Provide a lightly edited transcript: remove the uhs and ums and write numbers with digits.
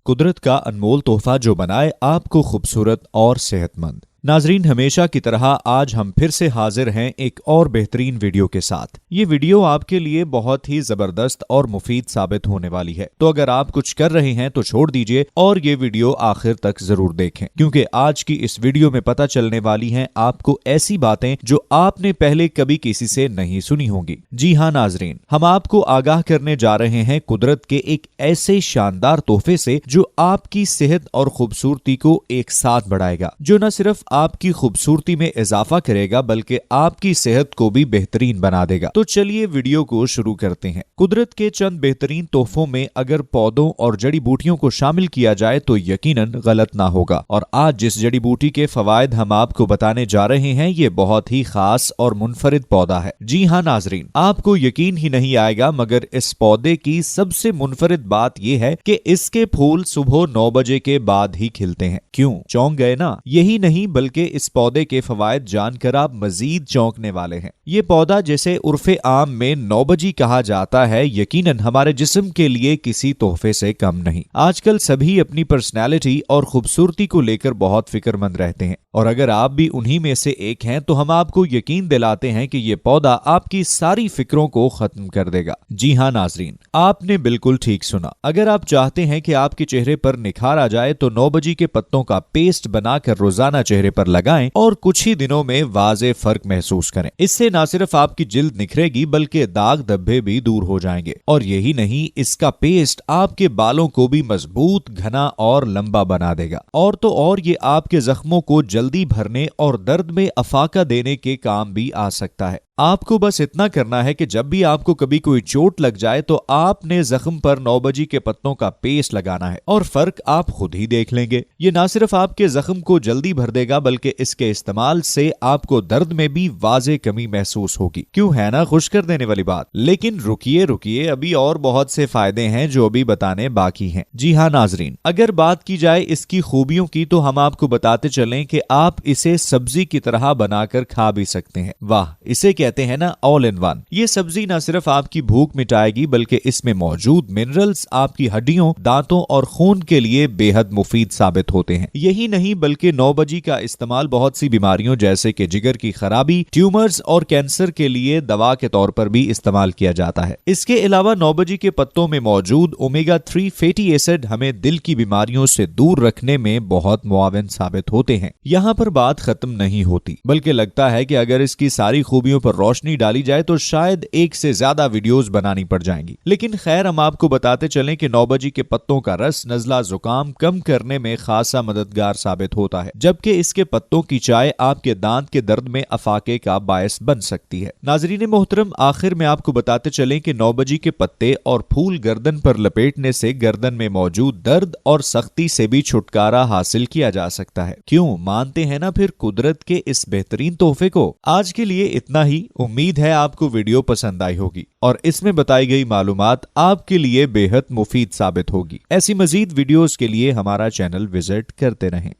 कुदरत का अनमोल तोहफा जो बनाए आपको खूबसूरत और सेहतमंद। नाजरीन, हमेशा की तरह आज हम फिर से हाजिर हैं एक और बेहतरीन वीडियो के साथ। ये वीडियो आपके लिए बहुत ही जबरदस्त और मुफीद साबित होने वाली है, तो अगर आप कुछ कर रहे हैं तो छोड़ दीजिए और ये वीडियो आखिर तक जरूर देखें, क्योंकि आज की इस वीडियो में पता चलने वाली हैं आपको ऐसी बातें जो आपने पहले कभी किसी से नहीं सुनी होंगी। जी हाँ नाजरीन, हम आपको आगाह करने जा रहे हैं कुदरत के एक ऐसे शानदार तोहफे से जो आपकी सेहत और खूबसूरती को एक साथ बढ़ाएगा, जो न सिर्फ आपकी खूबसूरती में इजाफा करेगा बल्कि आपकी सेहत को भी बेहतरीन बना देगा। तो चलिए वीडियो को शुरू करते हैं। कुदरत के चंद बेहतरीन तोहफों में अगर पौधों और जड़ी बूटियों को शामिल किया जाए तो यकीनन गलत ना होगा। और आज जिस जड़ी बूटी के फवायद हम आपको बताने जा रहे हैं, ये बहुत ही खास और मुनफरिद पौधा है। जी हाँ नाजरीन, आपको यकीन ही नहीं आएगा, मगर इस पौधे की सबसे मुनफरिद बात यह है कि इसके फूल सुबह 9 बजे के बाद ही खिलते हैं। क्यों, चौंक गए ना? यही नहीं बल्कि इस पौधे के फवायद जानकर आप मजीद चौंकने वाले हैं। ये पौधा जैसे उर्फे आम में 9 बजी कहा जाता है, यकीनन हमारे जिस्म के लिए किसी तोहफे से कम नहीं। आजकल सभी अपनी पर्सनैलिटी और खूबसूरती को लेकर बहुत फिक्रमंद रहते हैं, और अगर आप भी उन्हीं में से एक हैं तो हम आपको यकीन दिलाते हैं कि ये पौधा आपकी सारी फिक्रों को खत्म कर देगा। जी हाँ नाजरीन, आपने बिल्कुल ठीक सुना। अगर आप चाहते हैं कि आपके चेहरे पर निखार आ जाए तो 9 बजी के पत्तों का पेस्ट बनाकर रोजाना चेहरे पर लगाएं और कुछ ही दिनों में वाज़े फर्क महसूस करें। इससे न सिर्फ आपकी जिल्द निखरेगी बल्कि दाग धब्बे भी दूर हो जाएंगे। और यही नहीं, इसका पेस्ट आपके बालों को भी मजबूत, घना और लंबा बना देगा। और तो और ये आपके जख्मों को जल्दी भरने और दर्द में अफाका देने के काम भी आ सकता है। आपको बस इतना करना है कि जब भी आपको कभी कोई चोट लग जाए तो आपने जख्म पर 9 बजी के पत्तों का पेस्ट लगाना है और फर्क आप खुद ही देख लेंगे। ये ना सिर्फ आपके जख्म को जल्दी भर देगा बल्कि इसके इस्तेमाल से आपको दर्द में भी वाज़े कमी महसूस होगी। क्यों, है ना खुश कर देने वाली बात? लेकिन रुकिए, अभी और बहुत से फायदे हैं जो अभी बताने बाकी हैं। जी हाँ नाजरीन, अगर बात की जाए इसकी खूबियों की तो हम आपको बताते चलें कि आप इसे सब्जी की तरह बनाकर खा भी सकते हैं। वाह, इसे कहते हैं ना ऑल इन वन। ये सब्जी ना सिर्फ आपकी भूख मिटाएगी बल्कि इसमें मौजूद मिनरल्स आपकी हड्डियों, दांतों और खून के लिए बेहद मुफीद साबित होते हैं। यही नहीं बल्कि 9 बजी का इस्तेमाल बहुत सी बीमारियों जैसे कि जिगर की खराबी, ट्यूमर्स और कैंसर के लिए दवा के तौर पर भी इस्तेमाल किया जाता है। इसके अलावा 9 बजी के पत्तों में मौजूद ओमेगा 3 फैटी एसिड हमें दिल की बीमारियों से दूर रखने में बहुत मुआविन साबित होते हैं। यहाँ पर बात खत्म नहीं होती, बल्कि लगता है कि अगर इसकी सारी खूबियों पर रोशनी डाली जाए तो शायद एक से ज्यादा वीडियोस बनानी पड़ जाएंगी। लेकिन खैर, हम आपको बताते चलें कि 9 बजी के पत्तों का रस नजला जुकाम कम करने में खासा मददगार साबित होता है, जबकि इसके पत्तों की चाय आपके दांत के दर्द में अफाके का बायस बन सकती है। नाजरीन मोहतरम, आखिर में आपको बताते चलें कि 9 बजी के पत्ते और फूल गर्दन पर लपेटने से गर्दन में मौजूद दर्द और सख्ती से भी छुटकारा हासिल किया जा सकता है। क्यों, मानते हैं ना फिर कुदरत के इस बेहतरीन तोहफे को? आज के लिए इतना ही। उम्मीद है आपको वीडियो पसंद आई होगी और इसमें बताई गई मालूमात आपके लिए बेहद मुफीद साबित होगी। ऐसी मजीद वीडियोस के लिए हमारा चैनल विजिट करते रहें।